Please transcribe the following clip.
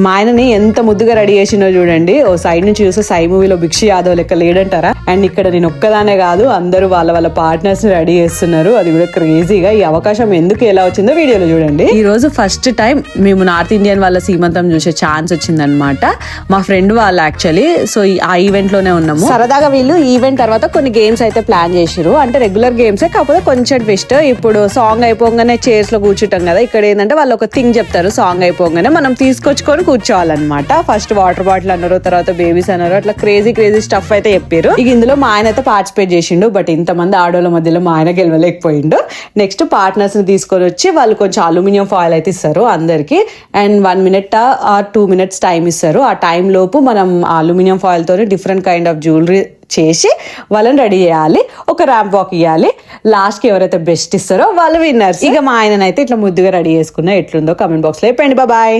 మా ఆయనని ఎంత ముద్దుగా రెడీ చేసినో చూడండి. ఓ సైడ్ నుంచి చూస్తే సై మూవీలో భిక్షి యాదవ్ లెక్క లేడంటారా. అండ్ ఇక్కడ నేను ఒక్కదానే కాదు, అందరూ వాళ్ళ పార్ట్నర్స్ ని రెడీ చేస్తున్నారు. అది కూడా క్రేజీగా. ఈ అవకాశం ఎందుకు ఎలా వచ్చిందో వీడియోలో చూడండి. ఈ రోజు ఫస్ట్ టైం మేము నార్త్ ఇండియన్ వాళ్ళ సీమంతం చూసే ఛాన్స్ వచ్చిందనమాట. మా ఫ్రెండ్ వాళ్ళు యాక్చువల్లీ సో ఆ ఈవెంట్ లోనే ఉన్నాము. సరదాగా వీళ్ళు ఈవెంట్ తర్వాత కొన్ని గేమ్స్ అయితే ప్లాన్ చేసిరు. అంటే రెగ్యులర్ గేమ్సే, కాకపోతే కొంచెం ట్విస్ట్. ఇప్పుడు సాంగ్ అయిపోగానే చైర్స్ లో కూర్చుంటాం కదా, ఇక్కడ ఏంటంటే వాళ్ళు ఒక థింగ్ చెప్తారు. సాంగ్ అయిపోగానే మనం తీసుకొచ్చుకొని కూర్చోవాలన్నమాట. ఫస్ట్ వాటర్ బాటిల్ అన్నారు, తర్వాత బేబీస్ అన్నారు, అట్లా క్రేజీ స్టఫ్ అయితే చెప్పారు. ఇక ఇందులో మా ఆయన అయితే పార్టిసిపేట్ చేసిండు. బట్ ఇంతమంది ఆడోళ్ళ మధ్యలో మా ఆయన గెలవలేకపోయిండు. నెక్స్ట్ పార్ట్నర్స్ ని తీసుకొని వచ్చి వాళ్ళు కొంచెం అల్యూమినియం ఫాయిల్ అయితే ఇస్తారు అందరికి. And 1 minute or 2 minutes time ఇస్తారు. ఆ టైం లోపు మనం అల్యూమినియం ఫాయిల్ తోని డిఫరెంట్ కైండ్ ఆఫ్ జ్యువెలరీ చేసి వాళ్ళని రెడీ చేయాలి. ఒక ర్యాంప్ వాక్ ఇవ్వాలి. లాస్ట్ కి ఎవరైతే బెస్ట్ ఇస్తారో వాళ్ళు విన్నర్స్. ఇక మా ఆయననైతే ఇట్లా ముద్దుగా రెడీ చేసుకున్నా. ఎట్లుందో కామెంట్ బాక్స్ లో చెప్పండి. బాయ్.